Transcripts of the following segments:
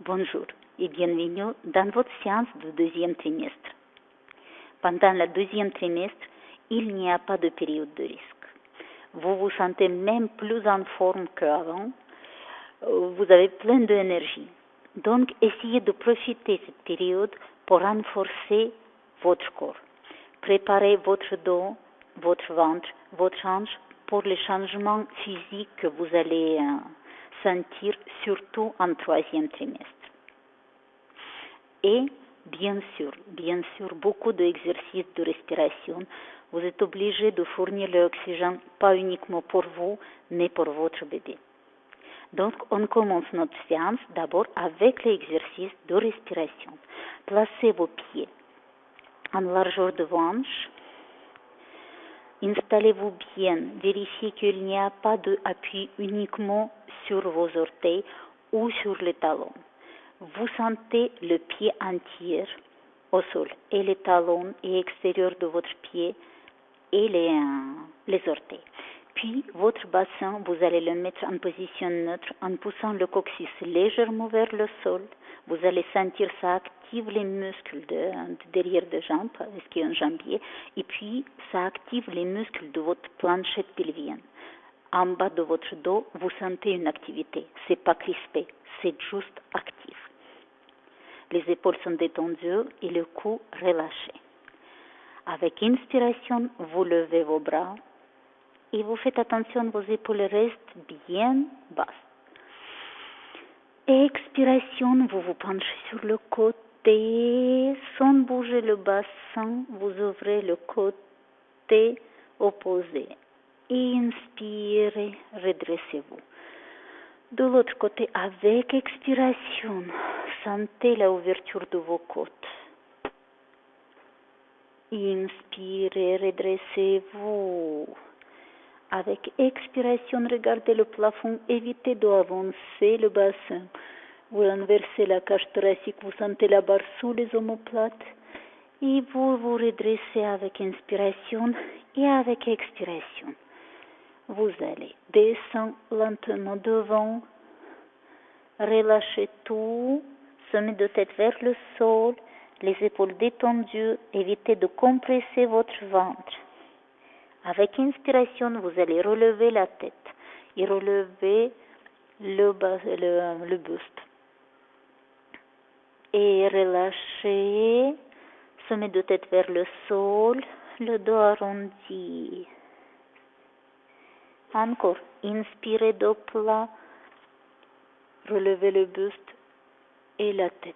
Bonjour et bienvenue dans votre séance du deuxième trimestre. Pendant le deuxième trimestre, il n'y a pas de période de risque. Vous vous sentez même plus en forme qu'avant. Vous avez plein d'énergie. Donc, essayez de profiter de cette période pour renforcer votre corps. Préparez votre dos, votre ventre, votre hanche pour les changements physiques que vous allez sentir, surtout en troisième trimestre. Et bien sûr, beaucoup d'exercices de respiration. Vous êtes obligé de fournir l'oxygène, pas uniquement pour vous, mais pour votre bébé. Donc, on commence notre séance d'abord avec l'exercice de respiration. Placez vos pieds en largeur de hanche. Installez-vous bien. Vérifiez qu'il n'y a pas d'appui uniquement sur vos orteils ou sur les talons. Vous sentez le pied entier au sol et les talons et extérieur de votre pied et les orteils. Puis, votre bassin, vous allez le mettre en position neutre en poussant le coccyx légèrement vers le sol. Vous allez sentir ça active les muscles de derrière des jambes, parce qu'il y a un jambier, et puis ça active les muscles de votre planchette pelvienne. En bas de votre dos, vous sentez une activité. C'est pas crispé, c'est juste actif. Les épaules sont détendues et le cou relâché. Avec inspiration, vous levez vos bras et vous faites attention, vos épaules restent bien basses. Expiration, vous vous penchez sur le côté, sans bouger le bassin, vous ouvrez le côté opposé. Inspirez, redressez-vous. De l'autre côté, avec expiration, sentez l'ouverture de vos côtes. Inspirez, redressez-vous. Avec expiration, regardez le plafond, évitez d'avancer le bassin. Vous renversez la cage thoracique, vous sentez la barre sous les omoplates et vous vous redressez avec inspiration et avec expiration. Vous allez descendre lentement devant, relâchez tout, sommet de tête vers le sol, les épaules détendues, évitez de compresser votre ventre. Avec inspiration, vous allez relever la tête et relever le buste. Et relâchez, sommet de tête vers le sol, le dos arrondi. Encore, inspirez dos plat, relevez le buste et la tête.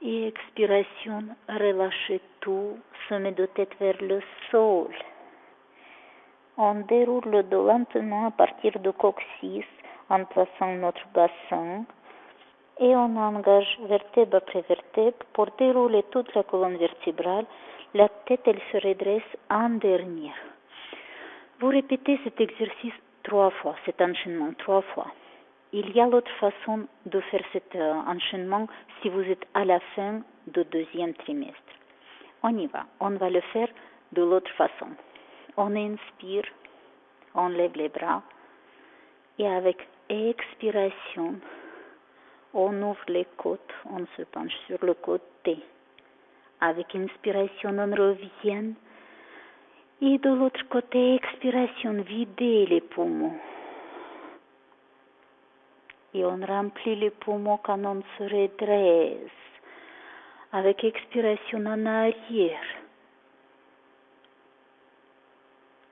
Et expiration, relâchez tout, sommet de tête vers le sol. On déroule le dos lentement à partir du coccyx en plaçant notre bassin et on engage vertèbre après vertèbre pour dérouler toute la colonne vertébrale. La tête, elle se redresse en dernier. Vous répétez cet exercice 3 fois, cet enchaînement 3 fois. Il y a l'autre façon de faire cet enchaînement si vous êtes à la fin du deuxième trimestre. On y va. On va le faire de l'autre façon. On inspire, on lève les bras et avec expiration, on ouvre les côtes, on se penche sur le côté. Avec inspiration, on revient et de l'autre côté, expiration, videz les poumons. Et on remplit les poumons quand on se redresse. Avec expiration en arrière.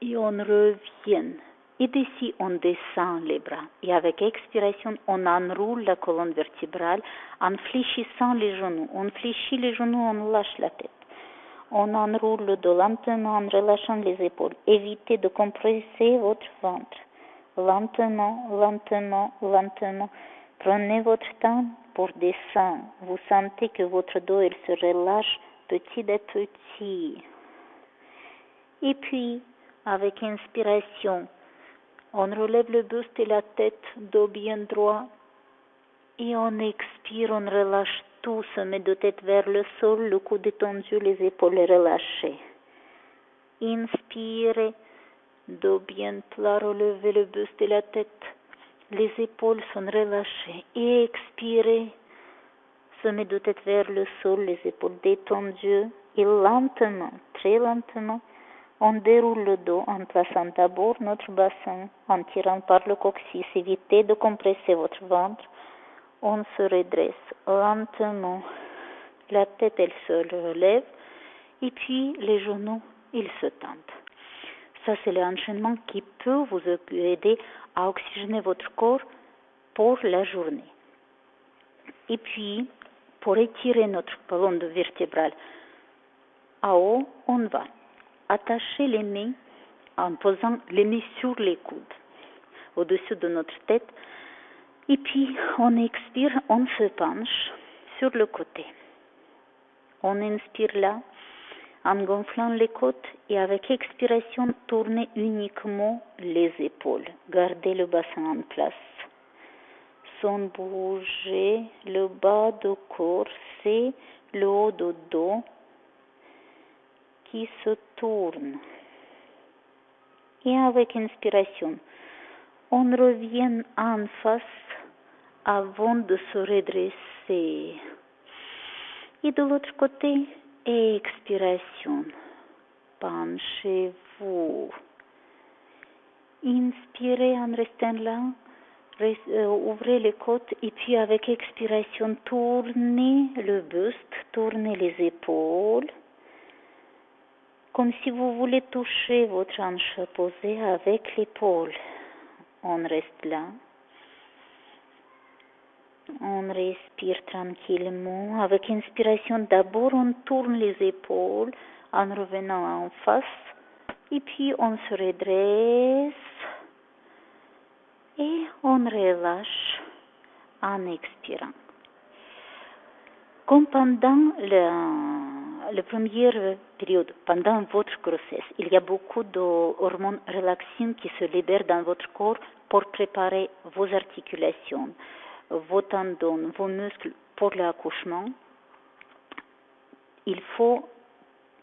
Et on revient. Et d'ici, on descend les bras. Et avec expiration, on enroule la colonne vertébrale en fléchissant les genoux. On fléchit les genoux, on lâche la tête. On enroule le dos lentement en relâchant les épaules. Évitez de compresser votre ventre. Lentement, lentement, lentement. Prenez votre temps pour descendre. Vous sentez que votre dos il se relâche petit à petit. Et puis, avec inspiration, on relève le buste et la tête, dos bien droit. Et on expire, on relâche tout, se met de tête vers le sol, le cou détendu, les épaules relâchées. Inspirez, dos bien plat, relevez le buste et la tête. Les épaules sont relâchées. Et expirez, Semez de tête vers le sol, les épaules détendues. Et lentement, très lentement, on déroule le dos en plaçant d'abord notre bassin, en tirant par le coccyx. Évitez de compresser votre ventre. On se redresse lentement. La tête, elle se relève. Et puis, les genoux, ils se tendent. Ça, c'est l'enchaînement qui peut vous aider à oxygéner votre corps pour la journée. Et puis, pour étirer notre colonne vertébrale à haut, on va attacher les mains en posant les mains sur les coudes, au-dessus de notre tête. Et puis, on expire, on se penche sur le côté. On inspire là, en gonflant les côtes, et avec expiration, tournez uniquement les épaules. Gardez le bassin en place. Sans bouger le bas du corps, c'est le haut du dos qui se tourne. Et avec inspiration, on revient en face avant de se redresser. Et de l'autre côté, expiration. Penchez-vous. Inspirez en restant là. Ouvrez les côtes et puis avec expiration, tournez le buste, tournez les épaules. Comme si vous voulez toucher votre hanche posée avec l'épaule. On reste là. On respire tranquillement. Avec inspiration, d'abord on tourne les épaules en revenant en face. Et puis on se redresse. Et on relâche en expirant. Comme pendant la première période, pendant votre grossesse, il y a beaucoup d'hormones relaxines qui se libèrent dans votre corps pour préparer vos articulations, vos tendons, vos muscles pour l'accouchement. Il faut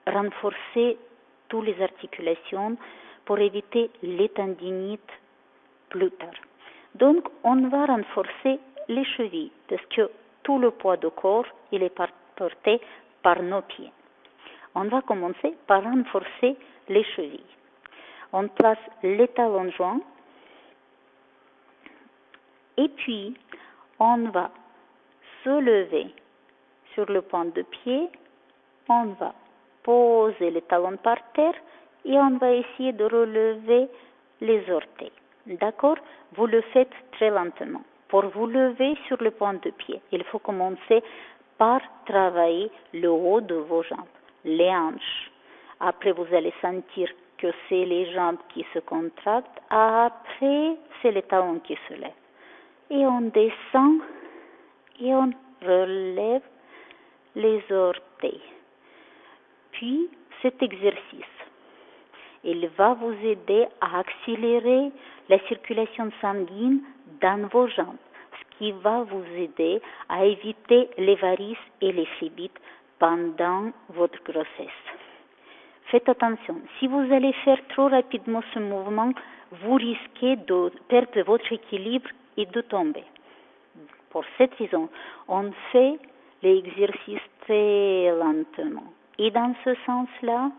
renforcer toutes les articulations pour éviter les tendinites plus tard. Donc, on va renforcer les chevilles parce que tout le poids du corps, il est porté par nos pieds. On va commencer par renforcer les chevilles. On place les talons joints et puis on va se lever sur le point de pied. On va poser les talons par terre et on va essayer de relever les orteils. D'accord? Vous le faites très lentement. Pour vous lever sur le point de pied, il faut commencer par travailler le haut de vos jambes, les hanches. Après, vous allez sentir que c'est les jambes qui se contractent. Après, c'est les talons qui se lèvent. Et on descend et on relève les orteils. Puis, cet exercice, il va vous aider à accélérer la circulation sanguine dans vos jambes, ce qui va vous aider à éviter les varices et les phlébites pendant votre grossesse. Faites attention, si vous allez faire trop rapidement ce mouvement, vous risquez de perdre votre équilibre et de tomber. Pour cette raison, on fait l'exercice très lentement. Et dans ce sens-là,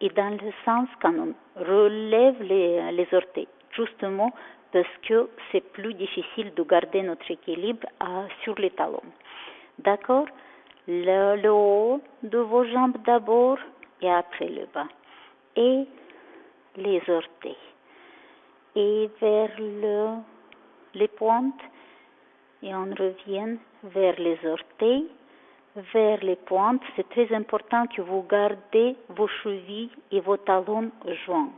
et dans le sens quand on relève les orteils, justement parce que c'est plus difficile de garder notre équilibre sur les talons. D'accord? Le haut de vos jambes d'abord et après le bas. Et les orteils. Et vers les pointes, et on revient vers les orteils. Vers les pointes, c'est très important que vous gardez vos chevilles et vos talons joints.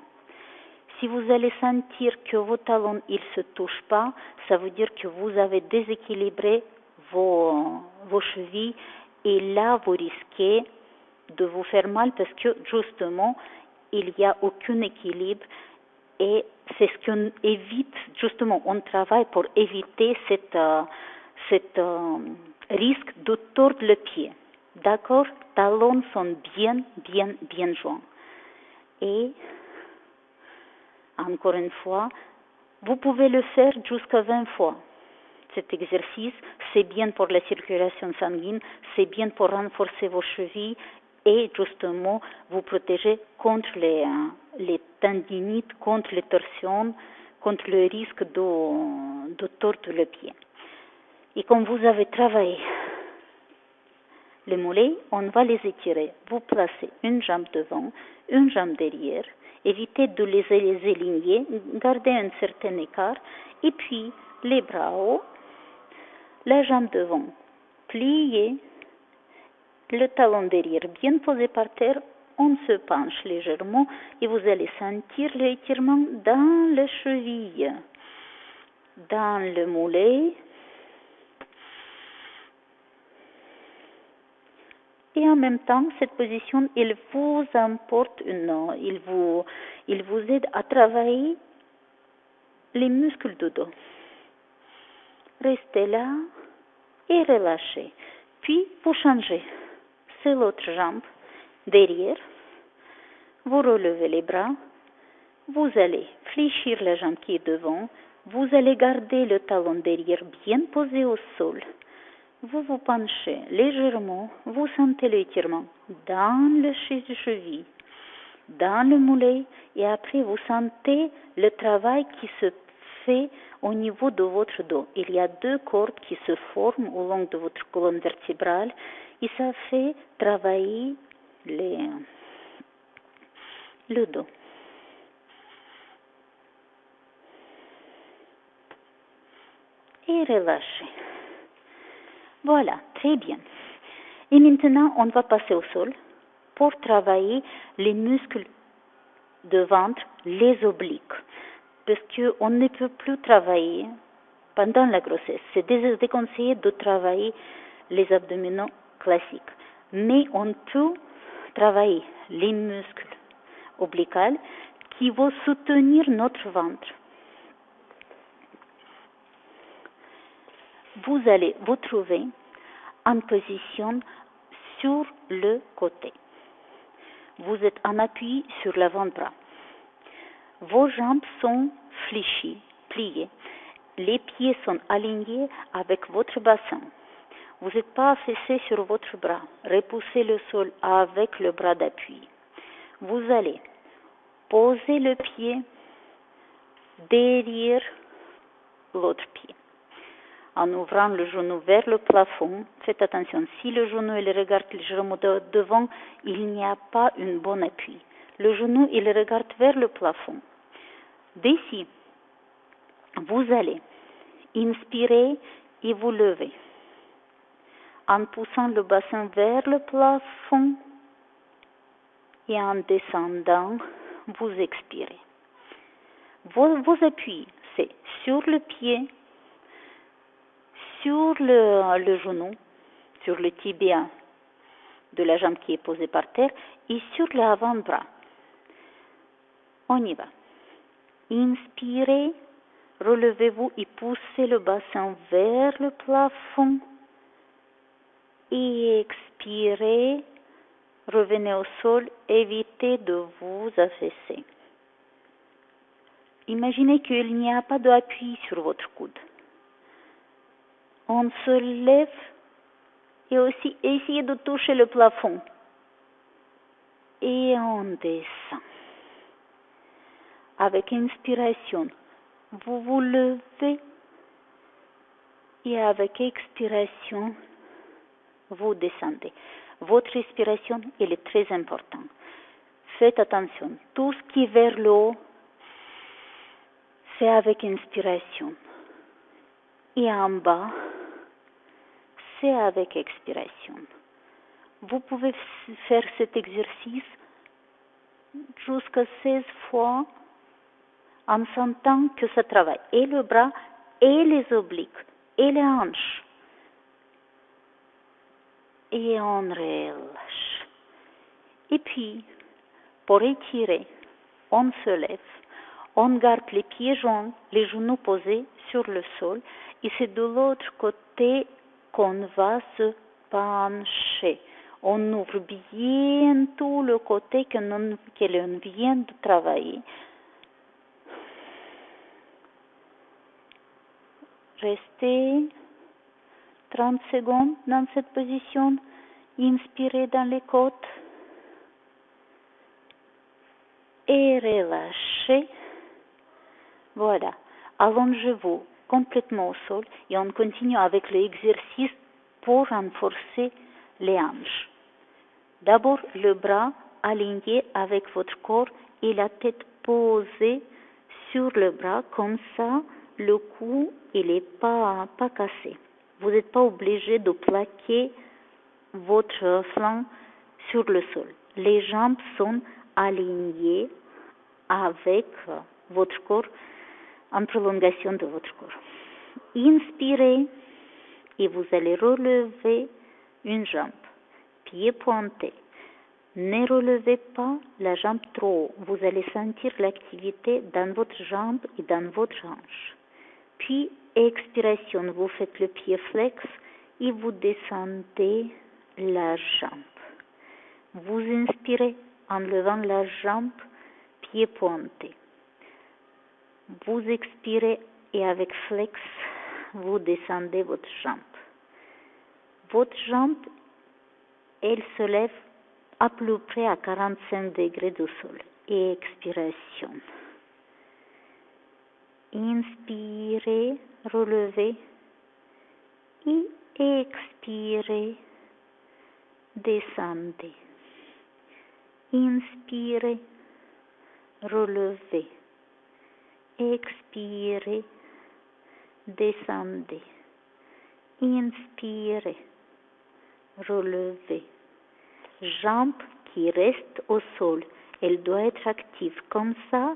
Si vous allez sentir que vos talons ne se touchent pas, ça veut dire que vous avez déséquilibré vos chevilles et là vous risquez de vous faire mal parce que justement il n'y a aucun équilibre et c'est ce qu'on évite, justement on travaille pour éviter cette risque de tordre le pied. D'accord? Talons sont bien joints. Et, encore une fois, vous pouvez le faire jusqu'à 20 fois. cet exercice. C'est bien pour la circulation sanguine, c'est bien pour renforcer vos chevilles et justement vous protéger contre les tendinites, contre les torsions, contre le risque de tordre le pied. Et quand vous avez travaillé les mollets, on va les étirer. Vous placez une jambe devant, une jambe derrière. Évitez de les aligner, gardez un certain écart. Et puis, les bras hauts, la jambe devant, pliée, le talon derrière bien posé par terre. On se penche légèrement et vous allez sentir l'étirement dans les chevilles, dans le mollet. Et en même temps, cette position, il vous il vous aide à travailler les muscles du dos. Restez là et relâchez. Puis, vous changez. C'est l'autre jambe derrière. Vous relevez les bras. Vous allez fléchir la jambe qui est devant. Vous allez garder le talon derrière bien posé au sol. Vous vous penchez légèrement, vous sentez l'étirement dans le cheville, dans le mollet, et après vous sentez le travail qui se fait au niveau de votre dos. Il y a deux cordes qui se forment au long de votre colonne vertébrale et ça fait travailler le dos. Et relâchez. Voilà, très bien. Et maintenant, on va passer au sol pour travailler les muscles de ventre, les obliques. Parce qu'on ne peut plus travailler pendant la grossesse. C'est déconseillé de travailler les abdominaux classiques. Mais on peut travailler les muscles obliques qui vont soutenir notre ventre. Vous allez vous trouver en position sur le côté. Vous êtes en appui sur l'avant-bras. Vos jambes sont fléchies, pliées. Les pieds sont alignés avec votre bassin. Vous n'êtes pas affaissé sur votre bras. Repoussez le sol avec le bras d'appui. Vous allez poser le pied derrière l'autre pied. En ouvrant le genou vers le plafond, faites attention, si le genou il regarde légèrement devant, il n'y a pas un bon appui. Le genou il regarde vers le plafond. D'ici, vous allez inspirer et vous lever en poussant le bassin vers le plafond et en descendant, vous expirez. Vos appuis, c'est sur le pied, sur le genou, sur le tibia de la jambe qui est posée par terre et sur l'avant-bras. On y va. Inspirez, relevez-vous et poussez le bassin vers le plafond. Et expirez, revenez au sol, évitez de vous affaisser. Imaginez qu'il n'y a pas d'appui sur votre coude. On se lève et aussi essayez de toucher le plafond. Et on descend. Avec inspiration, vous vous levez et avec expiration, vous descendez. Votre respiration, elle est très importante. Faites attention. Tout ce qui est vers le haut, c'est avec inspiration. Et en bas, c'est avec expiration. Vous pouvez faire cet exercice jusqu'à 16 fois en sentant que ça travaille et le bras, et les obliques, et les hanches. Et on relâche. Et puis, pour étirer, on se lève, on garde les pieds joints, les genoux posés sur le sol, et c'est de l'autre côté qu'on va se pencher. On ouvre bien tout le côté que l'on vient de travailler. Restez 30 secondes dans cette position. Inspirez dans les côtes. Et relâchez. Voilà. Allongez-vous complètement au sol et on continue avec l'exercice pour renforcer les hanches. D'abord, le bras aligné avec votre corps et la tête posée sur le bras, comme ça, le cou il n'est pas cassé. Vous n'êtes pas obligé de plaquer votre flanc sur le sol. Les jambes sont alignées avec votre corps en prolongation de votre corps. Inspirez et vous allez relever une jambe, pied pointé. Ne relevez pas la jambe trop haut. Vous allez sentir l'activité dans votre jambe et dans votre hanche. Puis, expiration, vous faites le pied flex et vous descendez la jambe. Vous inspirez en levant la jambe, pied pointé. Vous expirez et avec flex, vous descendez votre jambe. Votre jambe, elle se lève à peu près à 45 degrés du sol. Et expiration. Inspirez, relevez. Et expirez, descendez. Inspirez, relevez. Expirez, descendez. Inspirez, relevez. Jambe qui reste au sol, elle doit être active. Comme ça,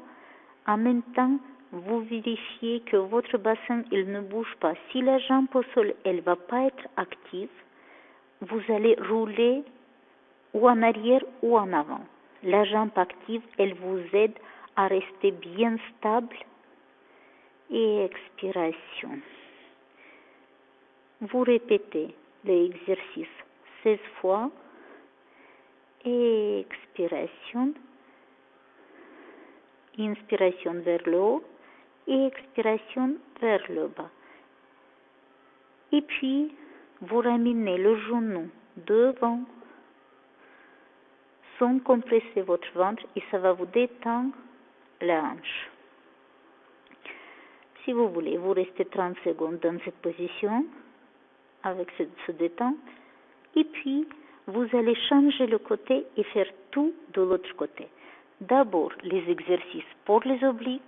en même temps, vous vérifiez que votre bassin il ne bouge pas. Si la jambe au sol, elle ne va pas être active, vous allez rouler ou en arrière ou en avant. La jambe active, elle vous aide à rester bien stable. Et expiration. Vous répétez l'exercice 16 fois. Et expiration. Inspiration vers le haut et expiration vers le bas. Et puis, vous ramenez le genou devant sans compresser votre ventre et ça va vous détendre la hanche. Si vous voulez, vous restez 30 secondes dans cette position avec ce détente et puis vous allez changer le côté et faire tout de l'autre côté. D'abord, les exercices pour les obliques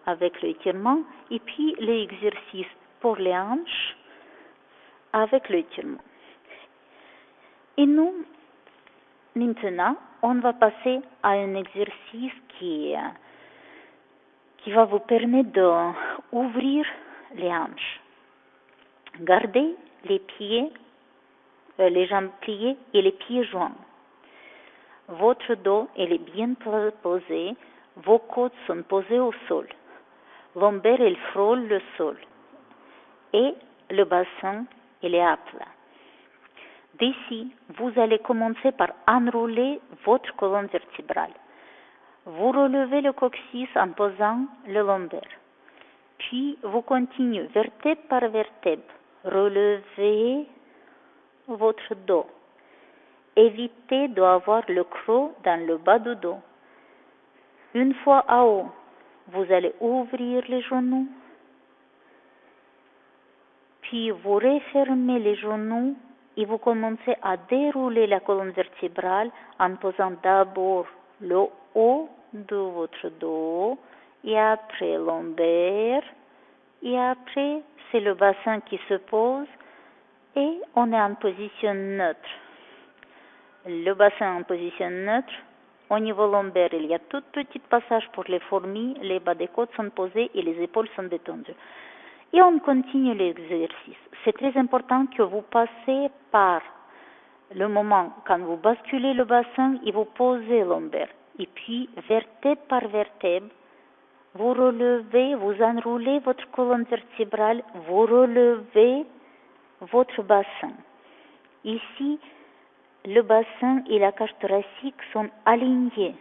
avec l'étirement et puis les exercices pour les hanches avec l'étirement. Et nous, maintenant, on va passer à un exercice qui va vous permettre d'ouvrir les hanches. Gardez les pieds, les jambes pliées et les pieds joints. Votre dos est bien posé, vos côtes sont posées au sol. Lombaire, elle frôle le sol. Et le bassin, il est à plat. D'ici, vous allez commencer par enrouler votre colonne vertébrale. Vous relevez le coccyx en posant le lombaire. Puis, vous continuez vertèbre par vertèbre. Relevez votre dos. Évitez d'avoir le croc dans le bas du dos. Une fois en haut, vous allez ouvrir les genoux. Puis, vous refermez les genoux et vous commencez à dérouler la colonne vertébrale en posant d'abord le haut de votre dos et après lombaire et après c'est le bassin qui se pose et on est en position neutre. Le bassin en position neutre, au niveau lombaire il y a tout petit passage pour les fourmis, les bas des côtes sont posés et les épaules sont détendues. Et on continue l'exercice. C'est très important que vous passez par le moment quand vous basculez le bassin et vous posez lombaire. Et puis, vertèbre par vertèbre, vous relevez, vous enroulez votre colonne vertébrale, vous relevez votre bassin. Ici, le bassin et la cage thoracique sont alignés.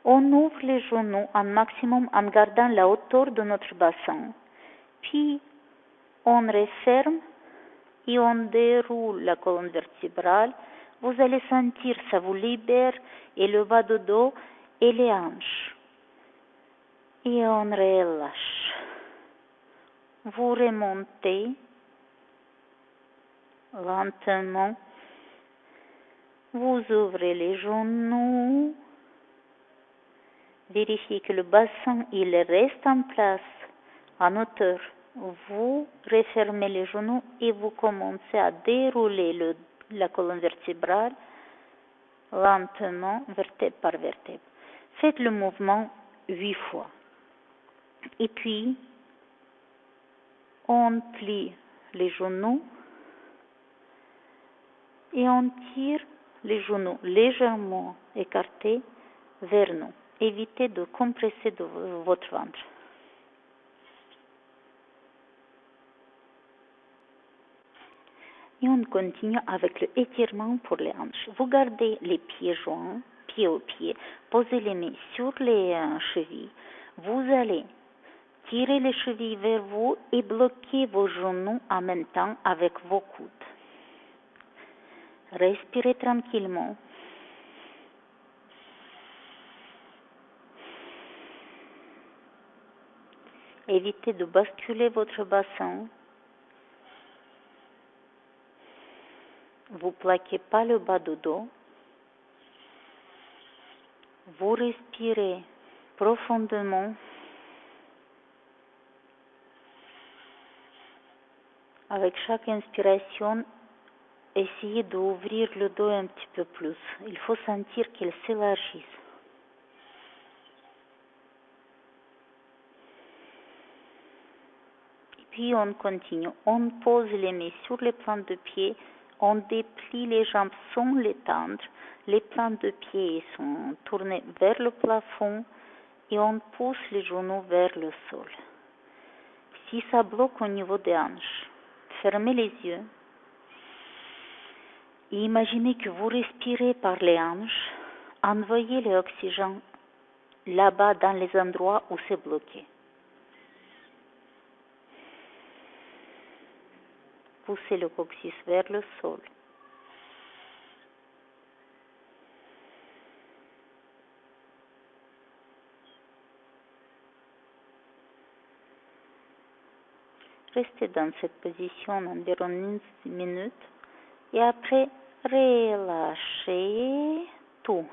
On ouvre les genoux un maximum en gardant la hauteur de notre bassin. Puis, On referme et on déroule la colonne vertébrale. Vous allez sentir, ça vous libère et le bas de dos et les hanches. Et on relâche. Vous remontez lentement. Vous ouvrez les genoux. Vérifiez que le bassin il reste en place, en hauteur. Vous refermez les genoux et vous commencez à dérouler la colonne vertébrale lentement, vertèbre par vertèbre. Faites le mouvement 8 fois. Et puis, on plie les genoux et on tire les genoux légèrement écartés vers nous. Évitez de compresser votre ventre. Et on continue avec le étirement pour les hanches. Vous gardez les pieds joints, pied au pied, posez les mains sur les chevilles. Vous allez tirer les chevilles vers vous et bloquer vos genoux en même temps avec vos coudes. Respirez tranquillement. Évitez de basculer votre bassin. Vous plaquez pas le bas du dos. Vous respirez profondément. Avec chaque inspiration, essayez d'ouvrir le dos un petit peu plus. Il faut sentir qu'il s'élargisse. Et puis on continue. On pose les mains sur les plantes de pied. On déplie les jambes sans les tendre. Les plantes de pied sont tournées vers le plafond et on pousse les genoux vers le sol. Si ça bloque au niveau des hanches, fermez les yeux et imaginez que vous respirez par les hanches. Envoyez l'oxygène là-bas dans les endroits où c'est bloqué. Poussez le coccyx vers le sol. Restez dans cette position environ 1 minute et après relâchez tout.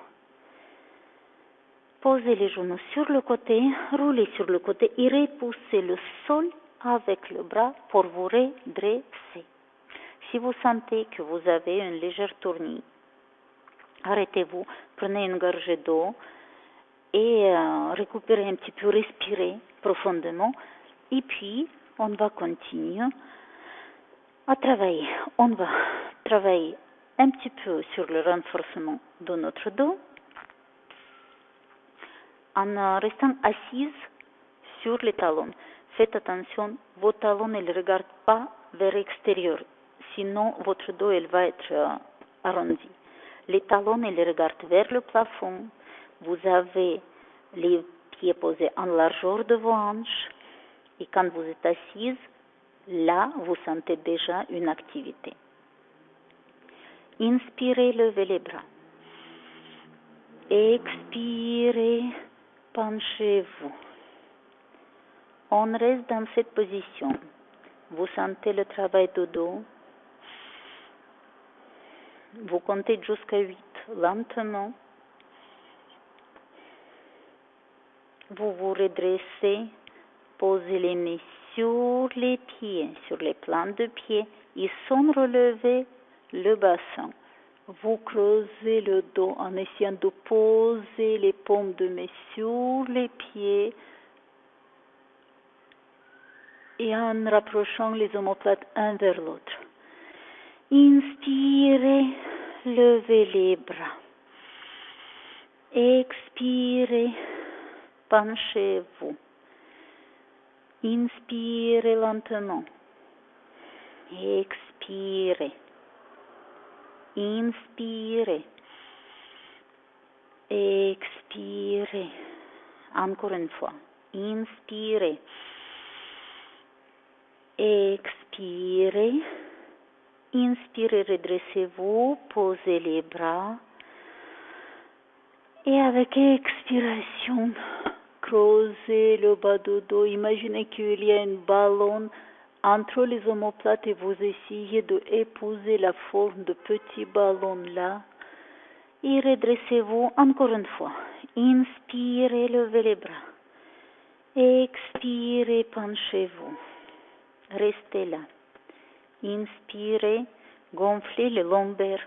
Posez les genoux sur le côté, roulez sur le côté et repoussez le sol avec le bras pour vous redresser. Si vous sentez que vous avez une légère tournie, arrêtez-vous, prenez une gorgée d'eau et récupérez un petit peu, respirez profondément et puis on va continuer à travailler. On va travailler un petit peu sur le renforcement de notre dos en restant assise sur les talons. Faites attention, vos talons ne regardent pas vers l'extérieur, sinon votre dos il va être arrondi. Les talons ils regardent vers le plafond. Vous avez les pieds posés en largeur de vos hanches et quand vous êtes assise, là vous sentez déjà une activité. Inspirez, levez les bras. Expirez, penchez-vous. On reste dans cette position. Vous sentez le travail de dos. Vous comptez jusqu'à 8 lentement. Vous vous redressez. Posez les mains sur les pieds, sur les plantes de pied et sans relever le bassin. Vous creusez le dos en essayant de poser les paumes de main sur les pieds et en rapprochant les omoplates un vers l'autre. Inspirez, levez les bras. Expirez, penchez-vous. Inspirez lentement. Expirez. Inspirez. Expirez. Encore une fois. Inspirez. Expirez. Inspirez. Inspirez, redressez-vous, posez les bras. Et avec expiration, creusez le bas du dos. Imaginez qu'il y a un ballon entre les omoplates et vous essayez d'épouser la forme de petit ballon là. Et redressez-vous encore une fois. Inspirez, levez les bras. Expirez, penchez-vous. Restez là. Inspirez, gonflez le lombaire.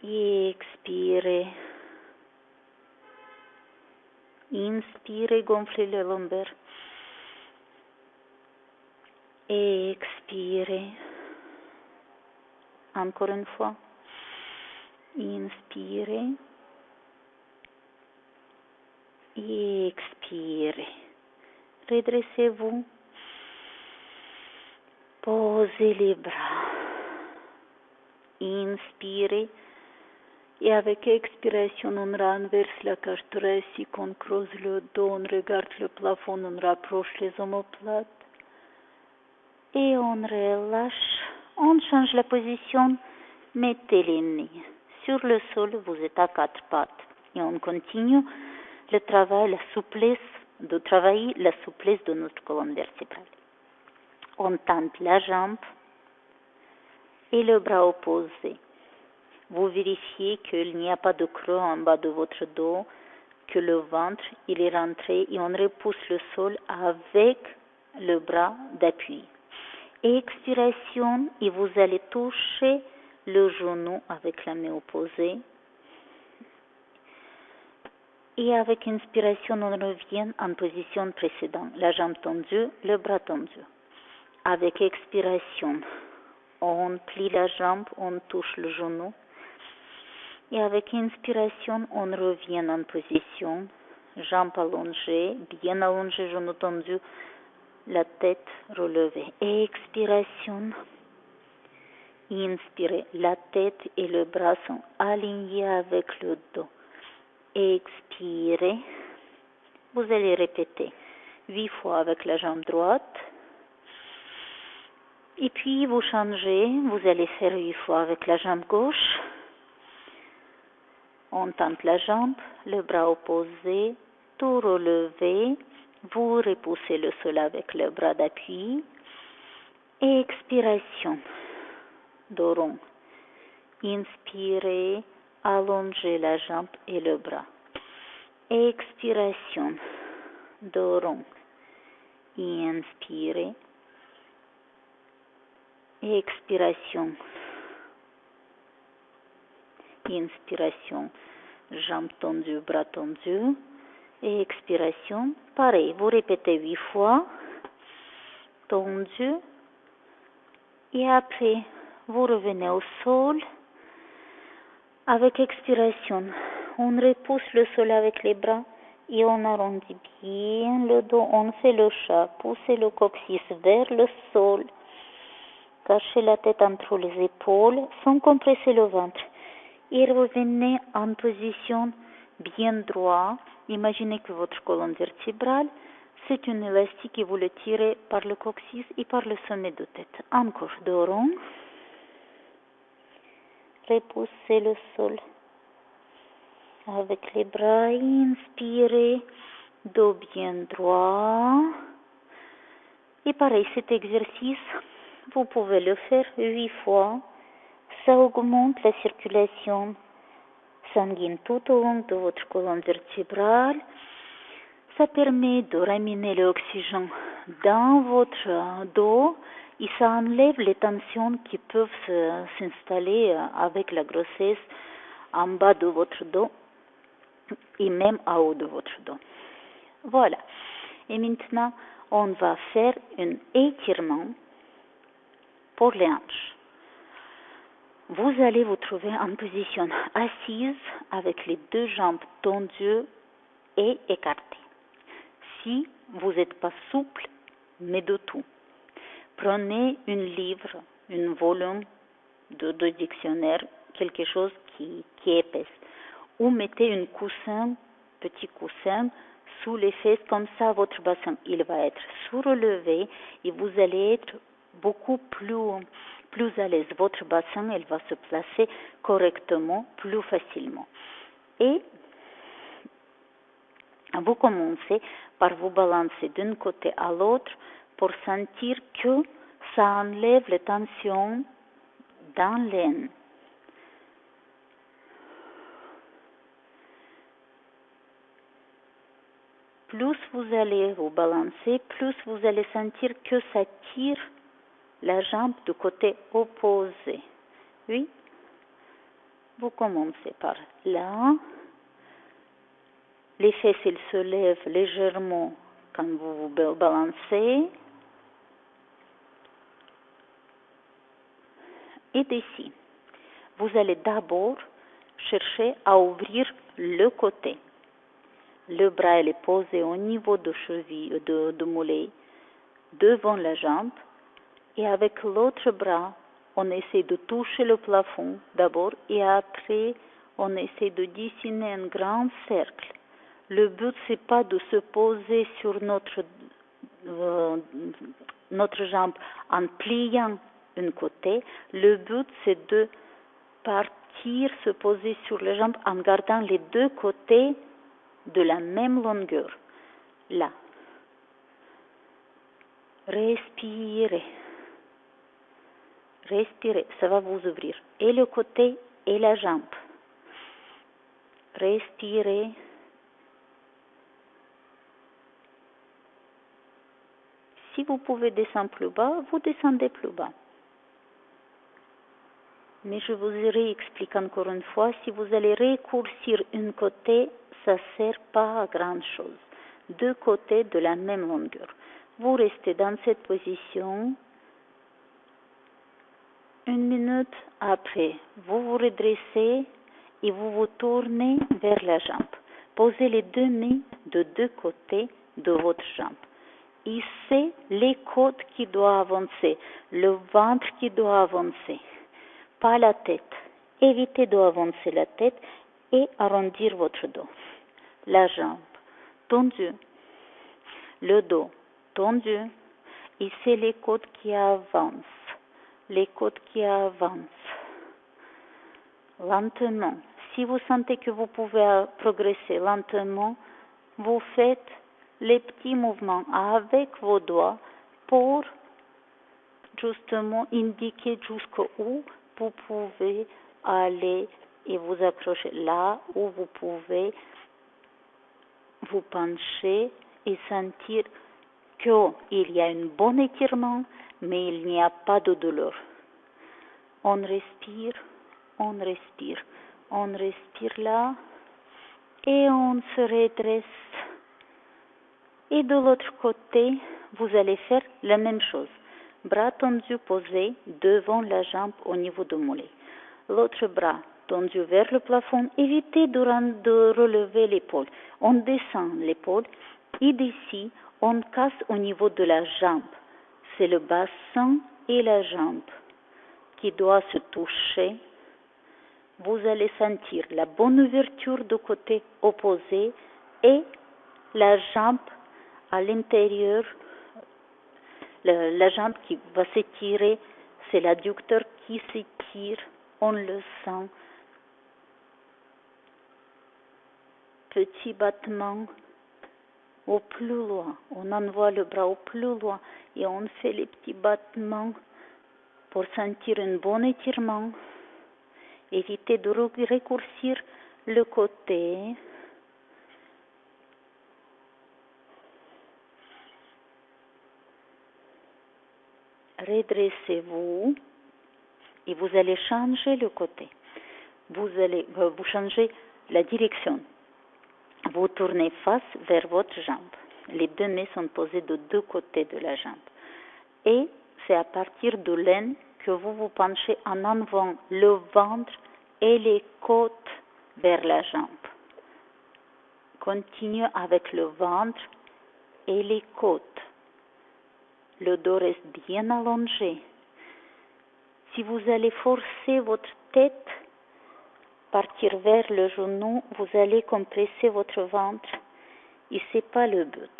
Et expirez. Inspirez, gonflez le lombaire. Et expirez. Encore une fois. Inspirez. Et expirez. Redressez-vous. Posez les bras. Inspirez. Et avec expiration, on renverse la cage thoracique, on creuse le dos, on regarde le plafond, on rapproche les omoplates. Et on relâche. On change la position. Mettez les nez sur le sol, vous êtes à quatre pattes. Et on continue le travail, la souplesse, de travailler la souplesse de notre colonne vertébrale. On tente la jambe et le bras opposé. Vous vérifiez qu'il n'y a pas de creux en bas de votre dos, que le ventre il est rentré et on repousse le sol avec le bras d'appui. Expiration et vous allez toucher le genou avec la main opposée. Et avec inspiration, on revient en position précédente, la jambe tendue, le bras tendu. Avec expiration, on plie la jambe, on touche le genou. Et avec inspiration, on revient en position, jambes allongées, bien allongées, genou tendu, la tête relevée. Expiration, inspirez, la tête et le bras sont alignés avec le dos. Expirez, vous allez répéter 8 fois avec la jambe droite. Et puis vous changez, vous allez faire 8 fois avec la jambe gauche. On tente la jambe, le bras opposé, tout relevé. Vous repoussez le sol avec le bras d'appui. Expiration, dos rond. Inspirez, allongez la jambe et le bras. Expiration, dos rond. Inspirez. Expiration. Inspiration, jambes tendues, bras tendus. Et expiration, pareil, vous répétez 8 fois, tendu. Et après, vous revenez au sol. Avec expiration, on repousse le sol avec les bras et on arrondit bien le dos. On fait le chat, poussez le coccyx vers le sol. Cachez la tête entre les épaules sans compresser le ventre. Et revenez en position bien droite. Imaginez que votre colonne vertébrale, c'est une élastique et vous le tirez par le coccyx et par le sommet de tête. Encore dos rond. Repoussez le sol. Avec les bras, inspirez, dos bien droit. Et pareil, cet exercice, vous pouvez le faire 8 fois. Ça augmente la circulation sanguine tout au long de votre colonne vertébrale. Ça permet de ramener l'oxygène dans votre dos et ça enlève les tensions qui peuvent s'installer avec la grossesse en bas de votre dos et même en haut de votre dos. Voilà. Et maintenant, on va faire un étirement pour les hanches. Vous allez vous trouver en position assise avec les deux jambes tendues et écartées. Si vous n'êtes pas souple, mais de tout, prenez un livre, un volume de dictionnaire, quelque chose qui est épaisse, ou mettez un coussin, petit coussin, sous les fesses, comme ça votre bassin il va être sous-relevé et vous allez être beaucoup plus à l'aise. Votre bassin, elle va se placer correctement, plus facilement. Et vous commencez par vous balancer d'un côté à l'autre pour sentir que ça enlève les tensions dans l'aine. Plus vous allez vous balancer, plus vous allez sentir que ça tire la jambe du côté opposé. Oui. Vous commencez par là. Les fesses, elles se lèvent légèrement quand vous vous balancez. Et d'ici, vous allez d'abord chercher à ouvrir le côté. Le bras est posé au niveau de cheville, de mollet, devant la jambe. Et avec l'autre bras, on essaie de toucher le plafond d'abord et après, on essaie de dessiner un grand cercle. Le but, c'est pas de se poser sur notre jambe en pliant un côté. Le but, c'est de partir se poser sur la jambe en gardant les deux côtés de la même longueur. Là. Respirez. Respirez, ça va vous ouvrir et le côté et la jambe. Respirez. Si vous pouvez descendre plus bas, vous descendez plus bas. Mais je vous réexplique encore une fois, si vous allez raccourcir un côté, ça ne sert pas à grand chose. Deux côtés de la même longueur. Vous restez dans cette position. 1 minute après, vous vous redressez et vous vous tournez vers la jambe. Posez les deux mains de deux côtés de votre jambe. Et c'est les côtes qui doivent avancer, le ventre qui doit avancer, pas la tête. Évitez d'avancer la tête et arrondir votre dos. La jambe tendue, le dos tendu, et c'est les côtes qui avancent. Les côtes qui avancent. Lentement. Si vous sentez que vous pouvez progresser lentement, vous faites les petits mouvements avec vos doigts pour justement indiquer jusqu'où vous pouvez aller et vous accrocher là où vous pouvez vous pencher et sentir qu'il y a un bon étirement, mais il n'y a pas de douleur. On respire, on respire, on respire là et on se redresse. Et de l'autre côté, vous allez faire la même chose. Bras tendu posé devant la jambe au niveau du mollet. L'autre bras tendu vers le plafond. Évitez de relever l'épaule. On descend l'épaule et d'ici, on casse au niveau de la jambe. C'est le bassin et la jambe qui doivent se toucher. Vous allez sentir la bonne ouverture du côté opposé et la jambe à l'intérieur, la jambe qui va s'étirer, c'est l'adducteur qui s'étire, on le sent. Petit battement au plus loin, on envoie le bras au plus loin et on fait les petits battements pour sentir un bon étirement. Évitez de raccourcir le côté. Redressez-vous et vous allez changer le côté. Vous changez la direction. Vous tournez face vers votre jambe. Les deux mains sont posées de deux côtés de la jambe. Et c'est à partir de l'aine que vous vous penchez en avant le ventre et les côtes vers la jambe. Continuez avec le ventre et les côtes. Le dos reste bien allongé. Si vous allez forcer votre tête, partir vers le genou, vous allez compresser votre ventre et ce n'est pas le but.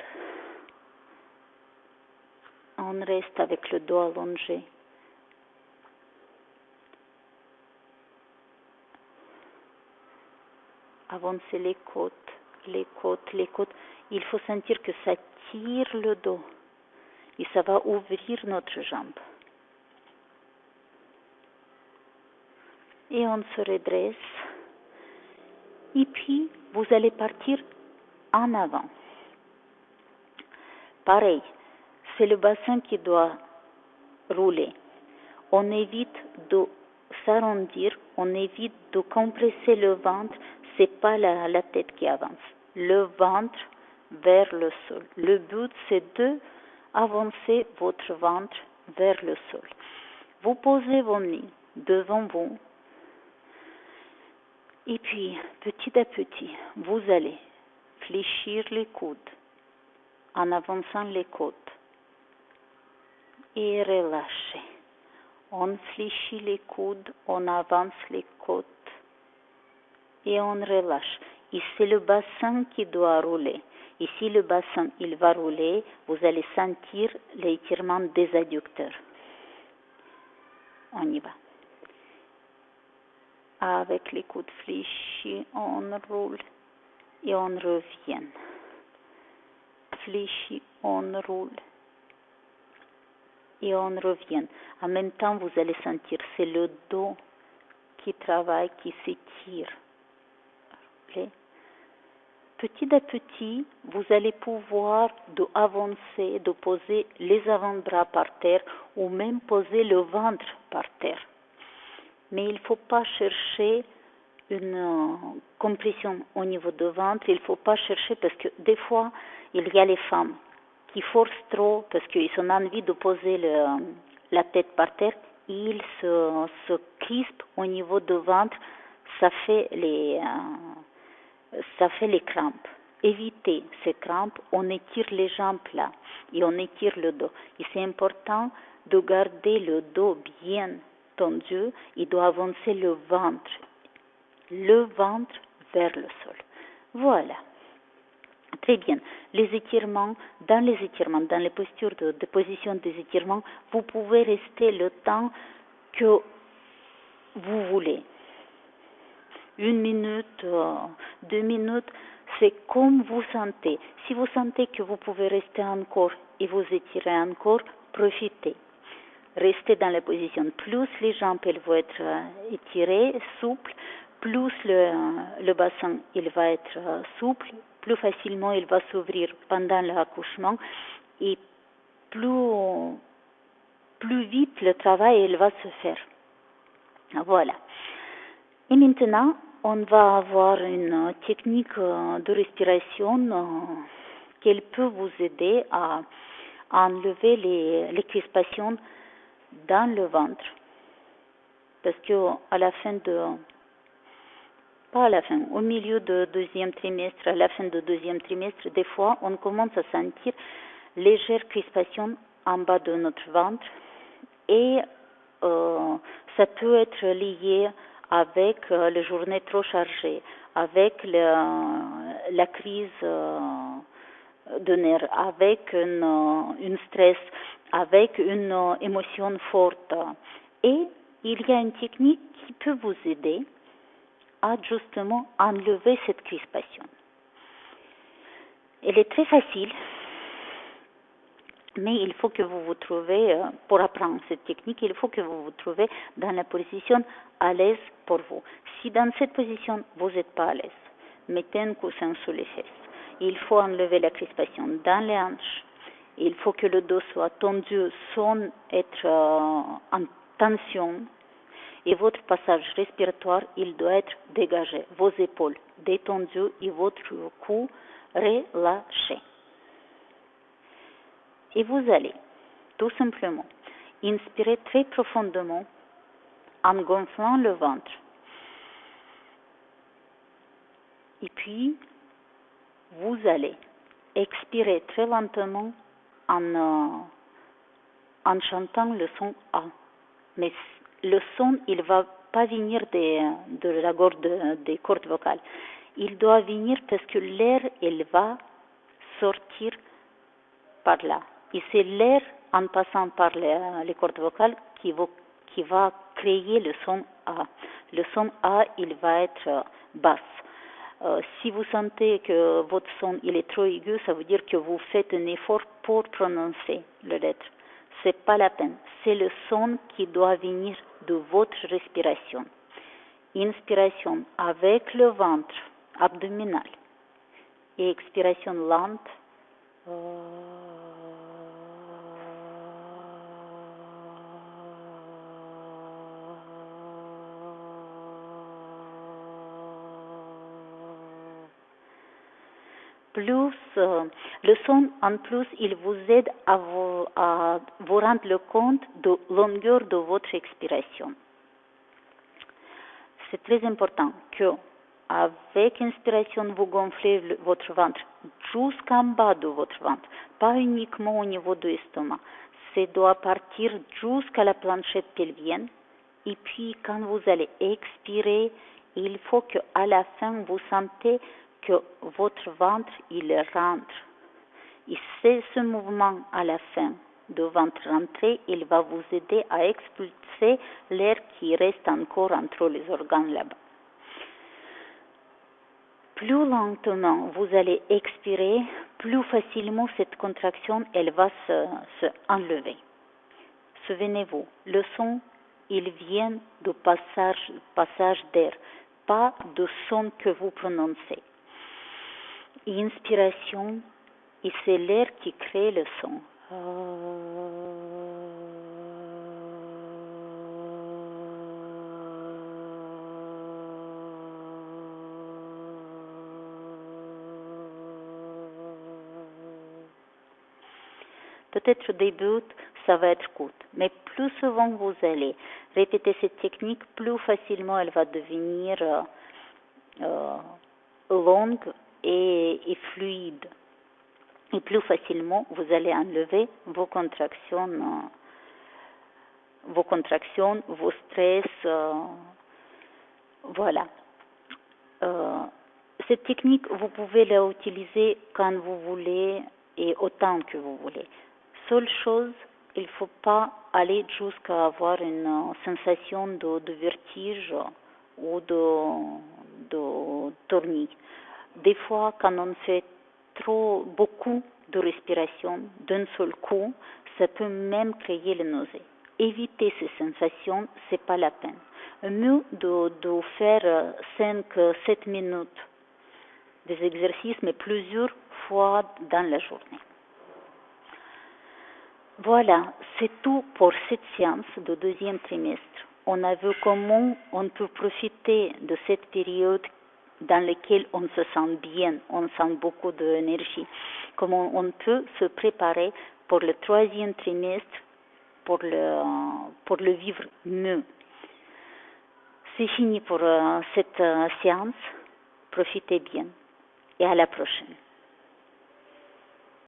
On on reste avec le dos allongé. Avancez les côtes, les côtes, les côtes. Il faut sentir que ça tire le dos et ça va ouvrir notre jambe. Et on se redresse. Et puis, vous allez partir en avant. Pareil, c'est le bassin qui doit rouler. On évite de s'arrondir, on évite de compresser le ventre, c'est pas la tête qui avance. Le ventre vers le sol. Le but, c'est de avancer votre ventre vers le sol. Vous posez vos mains devant vous. Et puis, petit à petit, vous allez fléchir les coudes en avançant les côtes et relâchez. On fléchit les coudes, on avance les côtes et on relâche. Et c'est le bassin qui doit rouler. Et si le bassin il va rouler, vous allez sentir l'étirement des adducteurs. On y va. Avec les coudes fléchis, on roule et on revient. Fléchi, on roule et on revient. En même temps, vous allez sentir, c'est le dos qui travaille, qui s'étire. Petit à petit, vous allez pouvoir avancer, de poser les avant-bras par terre ou même poser le ventre par terre. Mais il ne faut pas chercher une compression au niveau du ventre, il ne faut pas chercher parce que des fois, il y a les femmes qui forcent trop parce qu'ils ont envie de poser la tête par terre, ils se crispent au niveau du ventre, ça fait les crampes. Évitez ces crampes, on étire les jambes là et on étire le dos. Et c'est important de garder le dos bien tendu, il doit avancer le ventre vers le sol. Voilà. Très bien. Les étirements, dans les postures de position des étirements, vous pouvez rester le temps que vous voulez. 1 minute, 2 minutes, c'est comme vous sentez. Si vous sentez que vous pouvez rester encore et vous étirer encore, profitez. Restez dans la position. Plus les jambes elles vont être étirées, souples, plus le bassin il va être souple, plus facilement il va s'ouvrir pendant l'accouchement et plus vite le travail il va se faire. Voilà. Et maintenant, on va avoir une technique de respiration qui peut vous aider à enlever les crispations dans le ventre. Parce que au milieu du deuxième trimestre, à la fin du deuxième trimestre, des fois, on commence à sentir légère crispation en bas de notre ventre et ça peut être lié avec les journées trop chargées, avec la crise de nerfs, avec une stress, avec une émotion forte. Et il y a une technique qui peut vous aider à justement enlever cette crispation. Elle est très facile, mais il faut que vous vous trouvez, pour apprendre cette technique, il faut que vous vous trouvez dans la position à l'aise pour vous. Si dans cette position, vous n'êtes pas à l'aise, mettez un coussin sous les fesses. Il faut enlever la crispation dans les hanches. Il faut que le dos soit tendu sans être en tension. Et votre passage respiratoire, il doit être dégagé. Vos épaules détendues et votre cou relâché. Et vous allez tout simplement inspirer très profondément en gonflant le ventre. Et puis, vous allez expirer très lentement en chantant le son A. Mais le son, il ne va pas venir de la gorge des cordes vocales. Il doit venir parce que l'air, il va sortir par là. Et c'est l'air en passant par les cordes vocales qui va créer le son A. Le son A, il va être basse. Si vous sentez que votre son il est trop aigu, ça veut dire que vous faites un effort pour prononcer le lettre. C'est pas la peine. C'est le son qui doit venir de votre respiration. Inspiration avec le ventre abdominal et expiration lente. Plus, le son en plus, il vous aide à vous rendre le compte de longueur de votre expiration. C'est très important que, avec inspiration, vous gonflez votre ventre jusqu'en bas de votre ventre, pas uniquement au niveau de l'estomac. Ça doit partir jusqu'à la planchette pelvienne. Et puis, quand vous allez expirer, il faut qu'à la fin, vous sentez que votre ventre, il rentre. Et c'est ce mouvement à la fin de ventre rentré, il va vous aider à expulser l'air qui reste encore entre les organes là-bas. Plus lentement vous allez expirer, plus facilement cette contraction, elle va se enlever. Souvenez-vous, le son, il vient de passage d'air, pas de son que vous prononcez. Inspiration, et c'est l'air qui crée le son. Peut-être au début, ça va être court, mais plus souvent vous allez répéter cette technique, plus facilement elle va devenir longue et fluide. Et plus facilement, vous allez enlever vos contractions, vos stress. Voilà. Cette technique, vous pouvez l'utiliser quand vous voulez et autant que vous voulez. Seule chose, il ne faut pas aller jusqu'à avoir une sensation de vertige ou de tournis. Des fois, quand on fait beaucoup de respiration d'un seul coup, ça peut même créer la nausée. Éviter ces sensations, c'est pas la peine. Mieux de faire 5-7 minutes des exercices, mais plusieurs fois dans la journée. Voilà, c'est tout pour cette séance de deuxième trimestre. On a vu comment on peut profiter de cette période dans laquelle on se sent bien, on sent beaucoup d'énergie. Comment on peut se préparer pour le troisième trimestre, pour le vivre mieux. C'est fini pour cette séance. Profitez bien et à la prochaine.